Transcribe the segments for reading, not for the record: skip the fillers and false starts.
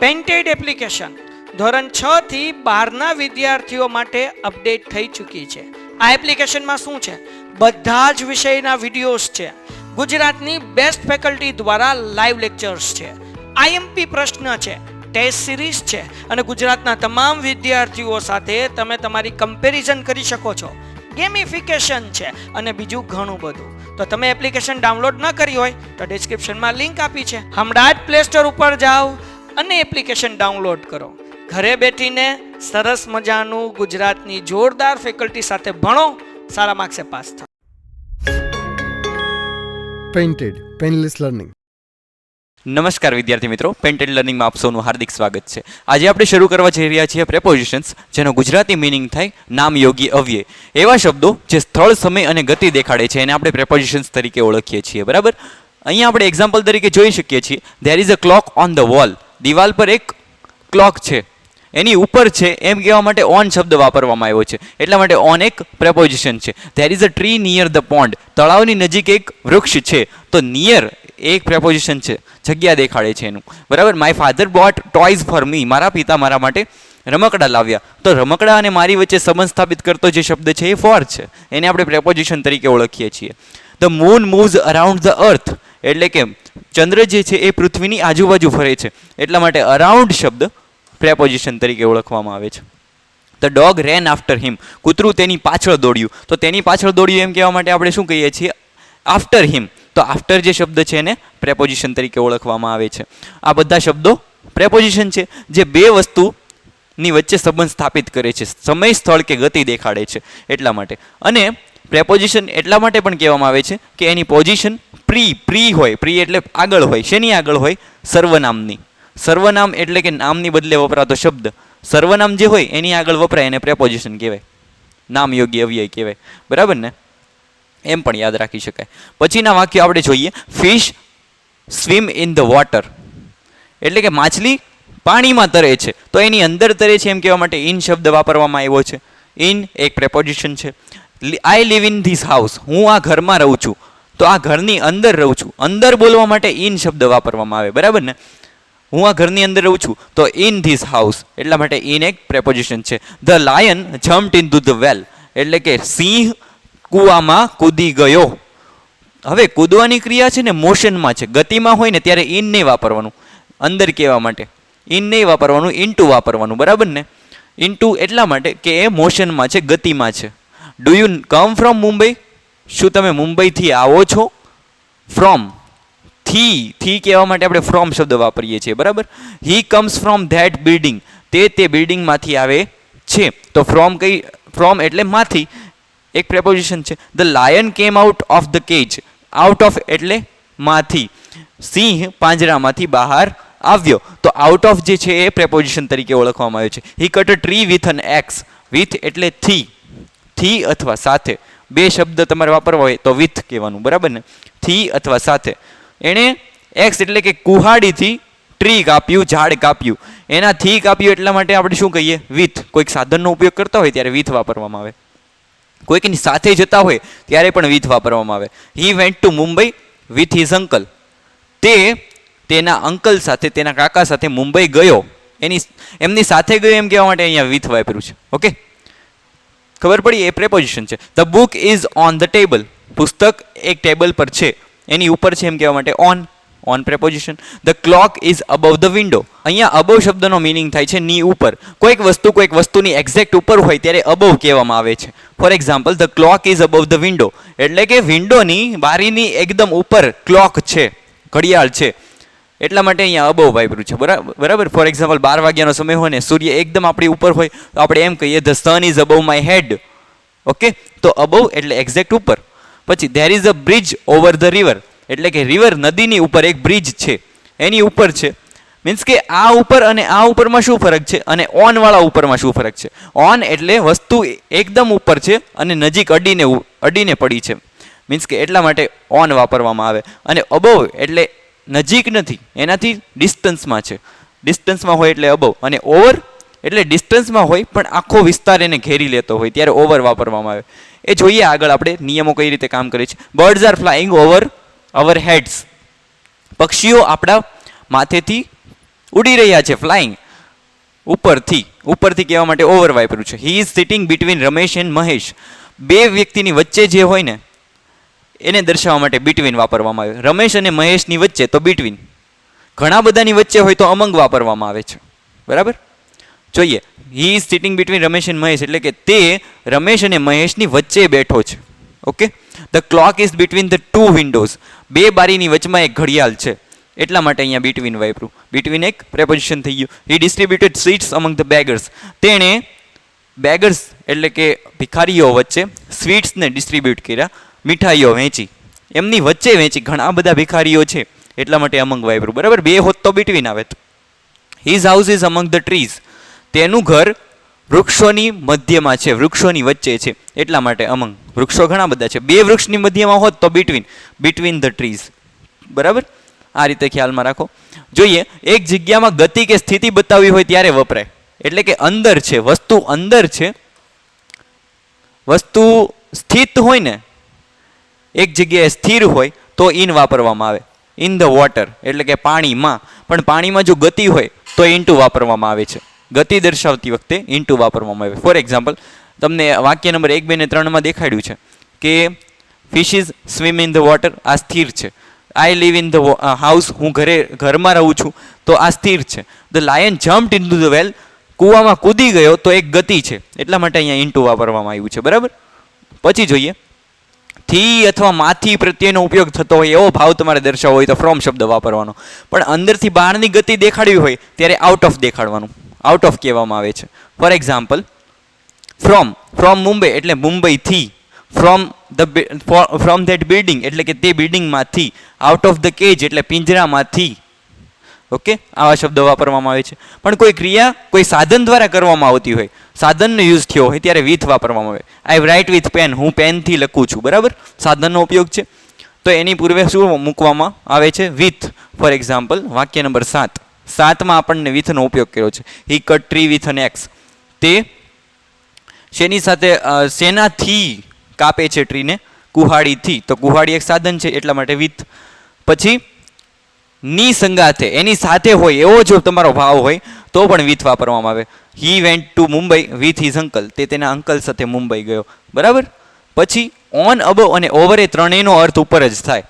Painted application ધોરણ 6 થી 12ના વિદ્યાર્થીઓ માટે અપડેટ થઈ ચૂકી છે. આ એપ્લિકેશનમાં શું છે? બધા જ વિષયના વિડીયોઝ છે. ગુજરાતની બેસ્ટ ફેકલ્ટી દ્વારા લાઈવ લેક્ચર્સ છે. આઈએમપી પ્રશ્ન છે, ટેસ્ટ સિરીઝ છે અને ગુજરાતના તમામ વિદ્યાર્થીઓ સાથે તમે તમારી કમ્પેરિઝન કરી શકો છો. ગેમિફિકેશન છે અને બીજું ઘણું બધું. તો તમે એપ્લિકેશન ડાઉનલોડ ન કરી હોય તો ડિસ્ક્રિપ્શનમાં લિંક આપી છે. હમણાં જ પ્લે સ્ટોર ઉપર જાઓ અને એપ્લિકેશન ડાઉનલોડ કરો. ઘરે બેઠીને સરસ મજાનું ગુજરાતની જોરદાર ફેકલ્ટી સાથે ભણો, સારા માર્ક્સે પાસ થાઓ. Painted painless learning. નમસ્કાર વિદ્યાર્થી મિત્રો, પેઇન્ટેડ લર્નિંગમાં આપ સૌનું હાર્દિક સ્વાગત છે. આજે આપણે શરૂ કરવા જઈ રહ્યા છીએ પ્રેપોઝિશન્સ, જેનો ગુજરાતી મિનિંગ થાય નામ, યોગી, અવ્યય. એવા શબ્દો જે સ્થળ, સમય અને ગતિ દેખાડે છે એને આપણે પ્રેપોઝિશન્સ તરીકે ઓળખીએ છીએ. બરાબર. અહીંયા આપણે એક્ઝામ્પલ તરીકે જોઈ શકીએ છીએ, there is a clock on the wall. દિવાલ પર એક ક્લોક છે, એની ઉપર છે એમ કહેવા માટે ઓન શબ્દ વાપરવામાં આવ્યો છે, એટલા માટે ઓન એક પ્રેપોઝિશન છે. There is a tree near the pond. તળાવની નજીક એક વૃક્ષ છે, તો નિયર એક પ્રેપોઝિશન છે, જગ્યા દેખાડે છે એનું. બરાબર. My father boat toys for me. મારા પિતા મારા માટે રમકડા લાવ્યા. તો રમકડા અને મારી વચ્ચે સંબંધ સ્થાપિત કરતો જે શબ્દ છે એ ફોર છે, એને આપણે પ્રેપોઝિશન તરીકે ઓળખીએ છીએ. The moon moves around the earth, એટલે કે ચંદ્ર જે છે એ પૃથ્વીની આજુબાજુ ફરે છે, એટલા માટે અરાઉન્ડ શબ્દ પ્રેપોઝિશન તરીકે ઓળખવામાં આવે છે. ધ ડોગ રેન આફ્ટર હિમ. કૂતરું તેની પાછળ દોડ્યું. તો તેની પાછળ દોડ્યું એમ કહેવા માટે આપણે શું કહીએ છીએ? આફ્ટર હિમ. તો આફ્ટર જે શબ્દ છે એને પ્રેપોઝિશન તરીકે ઓળખવામાં આવે છે. આ બધા શબ્દો પ્રેપોઝિશન છે જે બે વસ્તુની વચ્ચે સંબંધ સ્થાપિત કરે છે, સમય, સ્થળ કે ગતિ દેખાડે છે એટલા માટે. અને પ્રેપોઝિશન એટલા માટે પણ કહેવામાં આવે છે કે એની પોઝિશન પ્રી હોય. પ્રી એટલે આગળ હોય. શેની આગળ હોય? સર્વનામની. સર્વનામ એટલે કે નામની બદલે વપરાતો શબ્દ. સર્વનામ જે હોય એની આગળ વપરાય એને પ્રેપોઝિશન કહેવાય. નામ, યોગી, અવ્યય કહેવાય. બરાબર ને? એમ પણ યાદ રાખી શકાય. પછીના વાક્ય આપણે જોઈએ. Fish swim in the water, એટલે કે માછલી પાણીમાં તરે છે, તો એની અંદર તરે છે એમ કહેવા માટે ઇન શબ્દ વાપરવામાં આવ્યો છે. ઇન એક પ્રેપોઝિશન છે. I live in this house. હું આ ઘરમાં રહું છું, તો આ ઘરની અંદર રહું છું. અંદર બોલવા માટે ઇન શબ્દ વાપરવામાં આવે. બરાબર ને? હું આ ઘરની અંદર રહું છું, તો ઇન ધીસ હાઉસ, એટલા માટે ઇન એક પ્રેપોઝિશન છે. The lion jumped into the well, એટલે કે સિંહ કૂવામાં કૂદી ગયો. હવે કૂદવાની ક્રિયા છે ને મોશનમાં છે, ગતિમાં હોય ને ત્યારે ઇન નહીં વાપરવાનું. અંદર કહેવા માટે ઇન નહીં વાપરવાનું, ઇન્ટુ વાપરવાનું. બરાબર ને? ઇન્ટુ એટલા માટે કે એ મોશનમાં છે, ગતિમાં છે. Do you come from Mumbai? શું તમે મુંબઈથી આવો છો? ફ્રોમ થી કહેવા માટે આપણે ફ્રોમ શબ્દ વાપરીએ છીએ. બરાબર. હી કમ્સ ફ્રોમ ધેટ બિલ્ડિંગ. તે બિલ્ડિંગમાંથી આવે છે. તો ફ્રોમ એટલે માંથી, એક પ્રેપોઝિશન છે. The lion came out of the cage. Out of એટલે માંથી. સિંહ પાંજરામાંથી બહાર આવ્યો. તો આઉટ ઓફ જે છે એ પ્રેપોઝિશન તરીકે ઓળખવામાં આવ્યો છે. He cut a tree with an axe. With એટલે થી અથવા સાથે. બે શબ્દ તમારે વાપરવા હોય તો વિથ કહેવાનું. બરાબર ને? થી અથવા સાથે. એણે એક્સ એટલે કે કુહાડીથી ટ્રી કાપ્યું, ઝાડ કાપ્યું. એનાથી કાપ્યું એટલા માટે આપણે શું કહીએ? વિથ. કોઈક સાધનનો ઉપયોગ કરતા હોય ત્યારે વિથ વાપરવામાં આવે. કોઈકની સાથે જતા હોય ત્યારે પણ વિથ વાપરવામાં આવે. He went to Mumbai with his uncle. તે તેના અંકલ સાથે, તેના કાકા સાથે મુંબઈ ગયો. એમની સાથે ગયો એમ કહેવા માટે અહીંયા વિથ વાપર્યું છે. ઓકે, ખબર પડી? એ પ્રેપોઝિશન છે. The book is on the table. પુસ્તક એક ટેબલ પર છે, એની ઉપર છે એમ કહેવા માટે on preposition. The clock is above the window. અહીંયા અબવ શબ્દનો મિનિંગ થાય છે ની ઉપર. કોઈક વસ્તુની એક્ઝેક્ટ ઉપર હોય ત્યારે અબવ કહેવામાં આવે છે. For example, the clock is above the window, એટલે કે વિન્ડોની બારીની એકદમ ઉપર ક્લોક છે, ઘડિયાળ છે, એટલા માટે અહીંયા અબવ વાપર્યું છે. બરાબર. ફોર એક્ઝામ્પલ, 12 વાગ્યાનો સમય હોય ને સૂર્ય એકદમ આપણી ઉપર હોય તો આપણે એમ કહીએ the sun is above my head. Okay, તો અબવ એટલે એક્ઝેક્ટ ઉપર. પછી there is a bridge over the river, એટલે કે રિવર નદીની ઉપર એક બ્રિજ છે, એની ઉપર છે. મીન્સ કે આ ઉપર અને આ ઉપરમાં શું ફરક છે, અને ઓન વાળા ઉપરમાં શું ફરક છે? ઓન એટલે વસ્તુ એકદમ ઉપર છે અને નજીક અડીને પડી છે. મીન્સ કે એટલા માટે ઓન વાપરવામાં આવે. અને અબવ એટલે નજીક નથી, એનાથી ડિસ્ટન્સમાં છે. ડિસ્ટન્સમાં હોય એટલે અબવ. અને ઓવર એટલે ડિસ્ટન્સમાં હોય પણ આખો વિસ્તાર એને ઘેરી લેતો હોય ત્યારે ઓવર વાપરવામાં આવે. એ જોઈએ આગળ આપણે નિયમો કઈ રીતે કામ કરે છે. Birds are flying over our heads. પક્ષીઓ આપણા માથેથી ઉડી રહ્યા છે, ફ્લાઇંગ. ઉપરથી કહેવા માટે ઓવર વાપર્યું છે. હી is sitting between Ramesh and Mahesh. બે વ્યક્તિની વચ્ચે જે હોય ને એને દર્શાવવા માટે બિટવીન વાપરવામાં આવે. રમેશ અને મહેશની વચ્ચે તો બિટવીન. ઘણા બધાની વચ્ચે હોય તો અમંગ વાપરવામાં આવે છે. બરાબર? જોઈએ, he is sitting between Ramesh and Mahesh એટલે કે તે રમેશ અને મહેશની વચ્ચે બેઠો છે. Okay. The clock is between the two windows. બે બારીની વચમાં એક ઘડિયાળ છે એટલા માટે અહીંયા બિટવીન વાપર્યું. બિટવીન એક પ્રેપોઝિશન થઈ ગયું. હી ડિસ્ટ્રીબ્યુટેડ સ્વીટ્સ અમંગ ધ બેગર્સ. તેણે બેગર્સ એટલે કે ભિખારીઓ વચ્ચે સ્વીટ્સને ડિસ્ટ્રીબ્યુટ કર્યા, મીઠાઈઓ વહેંચી. એમની વચ્ચે વહેંચી, ઘણા બધા ભિખારીઓ છે એટલા માટે અમંગ વાપર્યું. બરાબર? બે હોત તો બિટવીન આવે. His house is અમંગ the trees. તેનું ઘર વૃક્ષોની મધ્યમાં છે, વૃક્ષોની વચ્ચે છે એટલા માટે અમંગ. વૃક્ષો ઘણા બધા છે. બે વૃક્ષની મધ્યમાં હોત તો બિટવીન ધ ટ્રીઝ. બરાબર? આ રીતે ખ્યાલમાં રાખો. જોઈએ, એક જગ્યામાં ગતિ કે સ્થિતિ બતાવવી હોય ત્યારે વપરાય. એટલે કે અંદર છે, વસ્તુ અંદર છે, વસ્તુ સ્થિત હોય ને, એક જગ્યાએ સ્થિર હોય તો ઇન વાપરવામાં આવે. ઇન ધ વોટર એટલે કે પાણીમાં. પણ પાણીમાં જો ગતિ હોય તો ઇન્ટુ વાપરવામાં આવે છે. ગતિ દર્શાવતી વખતે ઇન્ટુ વાપરવામાં આવે. ફોર એક્ઝામ્પલ, તમને વાક્ય નંબર 1, 2 ને 3 માં દેખાડ્યું છે કે fish is swim in the water. આ સ્થિર છે. I live in the house. હું ઘરમાં રહું છું તો આ સ્થિર છે. The lion jumped into the well. કૂવામાં કૂદી ગયો તો એક ગતિ છે એટલા માટે અહીંયા ઇન્ટુ વાપરવામાં આવ્યું છે. બરાબર? પછી જોઈએ, થી અથવા માંથી પ્રત્યેનો ઉપયોગ થતો હોય એવો ભાવ તમારે દર્શાવવો હોય તો ફ્રોમ શબ્દ વાપરવાનો. પણ અંદરથી બહારની ગતિ દેખાડવી હોય ત્યારે આઉટ ઓફ દેખાડવાનું. આઉટ ઓફ કહેવામાં આવે છે. ફોર એક્ઝામ્પલ, ફ્રોમ મુંબઈ એટલે મુંબઈથી. ફ્રોમ ધેટ બિલ્ડિંગ એટલે કે તે બિલ્ડિંગમાંથી. આઉટ ઓફ ધ કેજ એટલે પિંજરામાંથી. ઓકે, આવા શબ્દો વાપરવામાં આવે છે. પણ કોઈ ક્રિયા કોઈ સાધન દ્વારા કરવામાં આવતી હોય, સાધનનો યુઝ થયો હોય ત્યારે વિથ વાપરવામાં આવે. I write with pen. હું પેનથી લખું છું. બરાબર? સાધનનો ઉપયોગ છે તો એની પૂર્વે શું મૂકવામાં આવે છે? વિથ. ફોર એક્ઝામ્પલ, વાક્ય નંબર 7માં આપણને વિથનો ઉપયોગ કર્યો છે. He cut tree with an axe. તે શેની સાથે, શેનાથી કાપે છે ટ્રીને? કુહાડીથી. તો કુહાડી એક સાધન છે એટલા માટે વિથ. પછી ની સંગાથે, એની સાથે હોય એવો જો તમારો ભાવ હોય તો પણ વિથ વાપરવામાં આવે. He went to Mumbai with his uncle. તે તેના અંકલ સાથે મુંબઈ ગયો. બરાબર? પછી ઓન, અબવ અને ઓવર એ ત્રણેયનો અર્થ ઉપર જ થાય.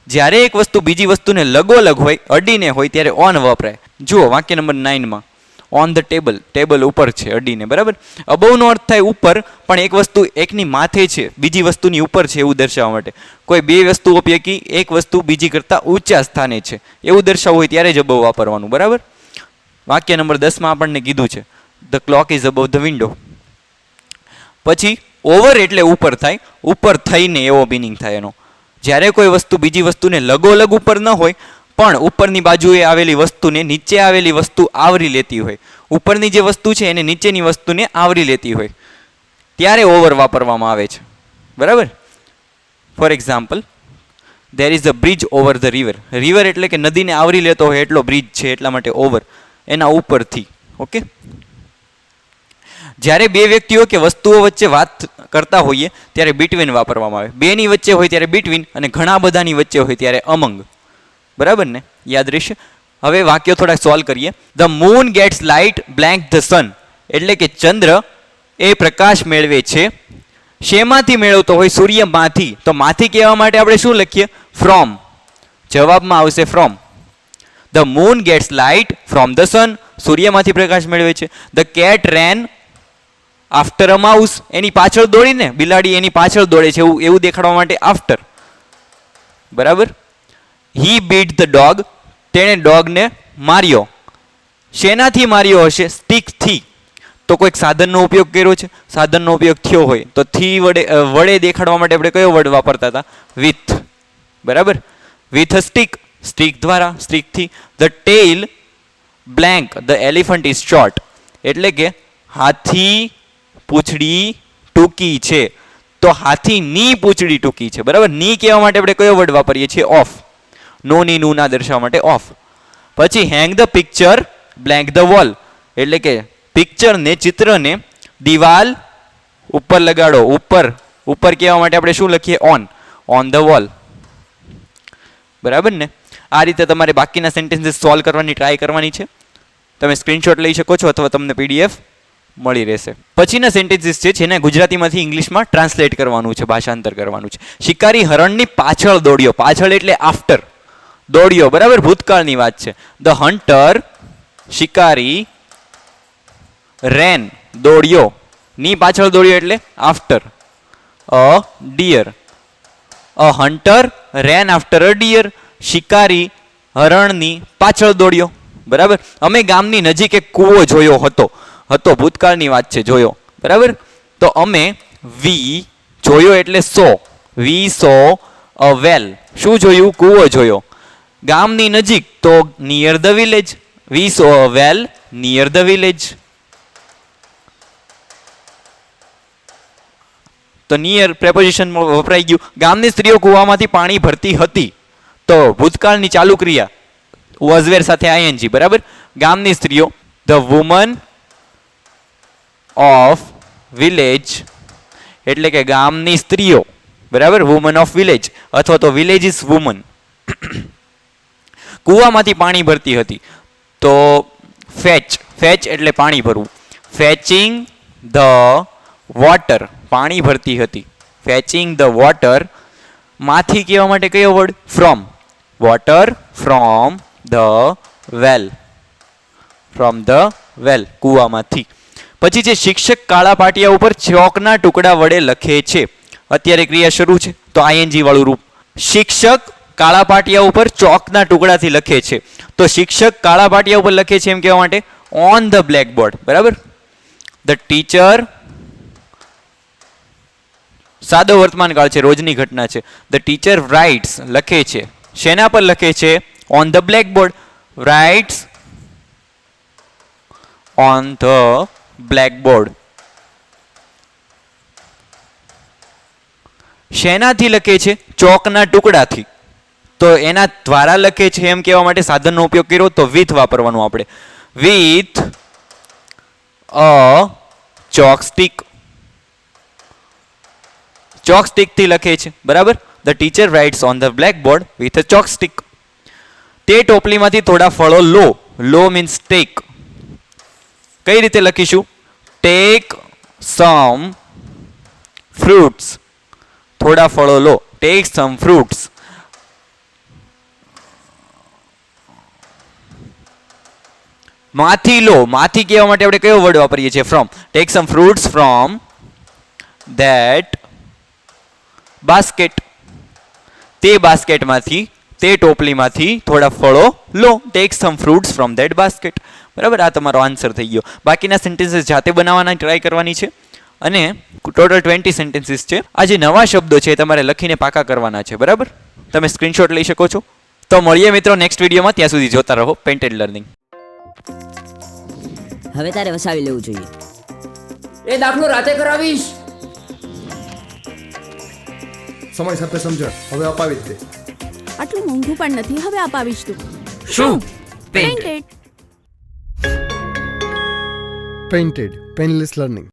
જ્યારે એક વસ્તુ બીજી વસ્તુને લગોલગ હોય, અડીને હોય ત્યારે ઓન વપરાય. જુઓ વાક્ય નંબર 9માં, ઓન ધ ટેબલ. ટેબલ ઉપર છે અડીને. બરાબર? અબવનો અર્થ થાય ઉપર, પણ એક વસ્તુ એકની માથે છે, બીજી વસ્તુની ઉપર છે એવું દર્શાવવા માટે. કોઈ બે વસ્તુઓ પૈકી એક વસ્તુ બીજી કરતાં ઊંચા સ્થાને છે એવું દર્શાવવું હોય ત્યારે જ અબવ વાપરવાનું. બરાબર? વાક્ય નંબર 10માં આપણને કીધું છે the clock is above the window. પછી ઓવર એટલે ઉપર થાય, ઉપર થઈને એવો મિનિંગ થાય એનો. જ્યારે કોઈ વસ્તુ બીજી વસ્તુને લગોલગ ઉપર ન હોય પણ ઉપરની બાજુએ આવેલી વસ્તુને નીચે આવેલી વસ્તુ આવરી લેતી હોય, ઉપરની જે વસ્તુ છે એને નીચેની વસ્તુને આવરી લેતી હોય ત્યારે ઓવર વાપરવામાં આવે છે. બરાબર? For example, there is a bridge over the river. River એટલે કે નદીને આવરી લેતો હોય એટલો બ્રિજ છે એટલા માટે ઓવર, એના ઉપરથી. ઓકે. જ્યારે બે વ્યક્તિઓ કે વસ્તુઓ વચ્ચે વાત કરતા હોઈએ ત્યારે બિટવીન વાપરવામાં આવે. બેની વચ્ચે હોય ત્યારે બિટવીન અને ઘણા બધાની વચ્ચે હોય ત્યારે અમંગ. બરાબર ને? યાદ રહેશે. હવે વાક્યો થોડા સોલ્વ કરીએ. The moon gets light blank the sun. એટલે કે ચંદ્ર એ પ્રકાશ મેળવે છે. શેમાંથી મેળવતો હોય? સૂર્યમાંથી. તો માંથી કહેવા માટે આપણે શું લખીએ? ફ્રોમ. જવાબમાં આવશે from. The moon gets light from the sun. સૂર્યમાંથી પ્રકાશ મેળવે છે. The cat ran after a mouse. એની પાછળ દોડીને, બિલાડી એની પાછળ દોડે છે એવું દેખાડવા માટે આફ્ટર. બરાબર? હી બીટ ધ ડોગ. તેણે ડોગને માર્યો. શેનાથી માર્યો હશે? સ્ટીકથી. તો કોઈક સાધનનો ઉપયોગ કર્યો છે, સાધનનો ઉપયોગ થયો હોય તો થી વડે દેખાડવા માટે આપણે કયો વર્ડ વાપરતા હતા? વિથ. બરાબર? With a stick. સ્ટીક દ્વારા, સ્ટીકથી. The tail blank the elephant is short. એટલે કે હાથી પૂંછડી ટૂંકી છે. તો હાથીની પૂંછડી ટૂંકી છે. બરાબર? ની કહેવા માટે આપણે કયો વર્ડ વાપરીએ છીએ? ઓફ. નો ની નું ના દર્શાવવા માટે ઓફ. પછી hang the picture blank the wall. એટલે કે પિક્ચરને, ચિત્રને દિવાલ ઉપર લગાડો. ઉપર કહેવા માટે આપણે શું લખીએ? On the wall. બરાબર ને? આ રીતે તમારે બાકીના સેન્ટેન્સીસ સોલ્વ કરવાની ટ્રાય કરવાની છે. તમે સ્ક્રીનશોટ લઈ શકો છો અથવા તમને PDF મળી રહેશે. પછીના સેન્ટેન્સીસ છે જેને ગુજરાતીમાંથી ઇંગ્લિશમાં ટ્રાન્સલેટ કરવાનું છે, ભાષાંતર કરવાનું છે. શિકારી હરણની પાછળ દોડ્યો. પાછળ એટલે આફ્ટર. દોડ્યો, બરાબર, ભૂતકાળની વાત છે. ધ હન્ટર, શિકારી, રેન, દોડ્યો, ની પાછળ દોડ્યો એટલે after. A deer. A hunter ran after a deer. શિકારી હરણની પાછળ દોડ્યો, બરાબર. અમે ગામની નજીક એક કૂવો જોયો હતો. હતો ભૂતકાળની વાત છે, જોયો, બરાબર. તો અમે વી જોયો એટલે સો. વી સો અ વેલ. શું જોયું? કૂવો જોયો. ગામની નજીક તો near the village. We saw a well near the village. તો નિયર પ્રેપોઝિશન વપરાઈ ગયું. ગામની સ્ત્રીઓ કૂવામાંથી પાણી ભરતી હતી. તો ભૂતકાળની ચાલુ ક્રિયા વોઝ વેર સાથે આઈએનજી, બરાબર. ગામની સ્ત્રીઓ, ધ વુમન ઓફ વિલેજ એટલે કે ગામની સ્ત્રીઓ, બરાબર. વુમન ઓફ વિલેજ અથવા તો વિલેજ ઇઝ વુમન. કૂવામાંથી પાણી ભરતી હતી. તો ફેચ. ફેચ એટલે પાણી ભરવું. Fetching the water. પાણી ભરતી હતી. Fetching the water. માંથી કહેવા માટે કયો word? From. Water from the well. From the well, કૂવામાંથી. પછી છે શિક્ષક કાળા પાટિયા ઉપર ચોકના ટુકડા વડે લખે છે. અત્યારે ક્રિયા શરૂ છે તો આઈએનજી વાળું રૂપ. શિક્ષક કાળા પાટિયા ઉપર ચોકના ટુકડાથી લખે છે. તો શિક્ષક કાળા પાટિયા ઉપર લખે છે એમ કહેવા માટે ઓન ધ બ્લેકબોર્ડ, બરાબર. ધ ટીચર, સાદો વર્તમાન કાળ છે, રોજની ઘટના છે. ધ ટીચર રાઇટ્સ, લખે છે. શેના પર લખે છે? On the blackboard. Writes on the blackboard. શેનાથી લખે છે? ચોકના ટુકડાથી. તો એના દ્વારા લખે છે એમ કહેવા માટે સાધનનો ઉપયોગ કર્યો તો વિથ વાપરવાનું આપણે. With a chalk stick. Chalk stick થી લખે છે, બરાબર. The teacher writes on the blackboard with a chalk stick. તે ટોપલીમાંથી થોડા ફળો લો. લો મીન્સ ટેક. કઈ રીતે લખીશું? Tech some fruits. થોડા ફળો લો. Take some fruits. માંથી લો. માંથી કહેવા માટે આપણે કયો વર્ડ વાપરીએ છીએ? From. Take some fruits from that basket. તે બાસ્કેટમાંથી, તે ટોપલીમાંથી થોડા ફળો લો. Take some fruits from that basket. બરાબર. આ તમારો આન્સર થઈ ગયો. બાકીના સેન્ટેન્સીસ જાતે બનાવવાના ટ્રાય કરવાની છે. અને ટોટલ 20 સેન્ટેન્સીસ છે. આ જે નવા શબ્દો છે તમારે લખીને પાકા કરવાના છે, બરાબર. તમે સ્ક્રીનશોટ લઈ શકો છો. તો મળીએ મિત્રો નેક્સ્ટ વિડીયોમાં. ત્યાં સુધી જોતા રહો પેઇન્ટેડ લર્નિંગ. હવે તારે વસાવી લેવું જોઈએ. એ દાખલો રાતે કરાવીશ. સમય સાથે સમજણ હવે અપાવી જ દે. આટલું મોંઘું પણ નથી, હવે અપાવીશ તું. શું? પેઇન્ટેડ. Painted, painless learning.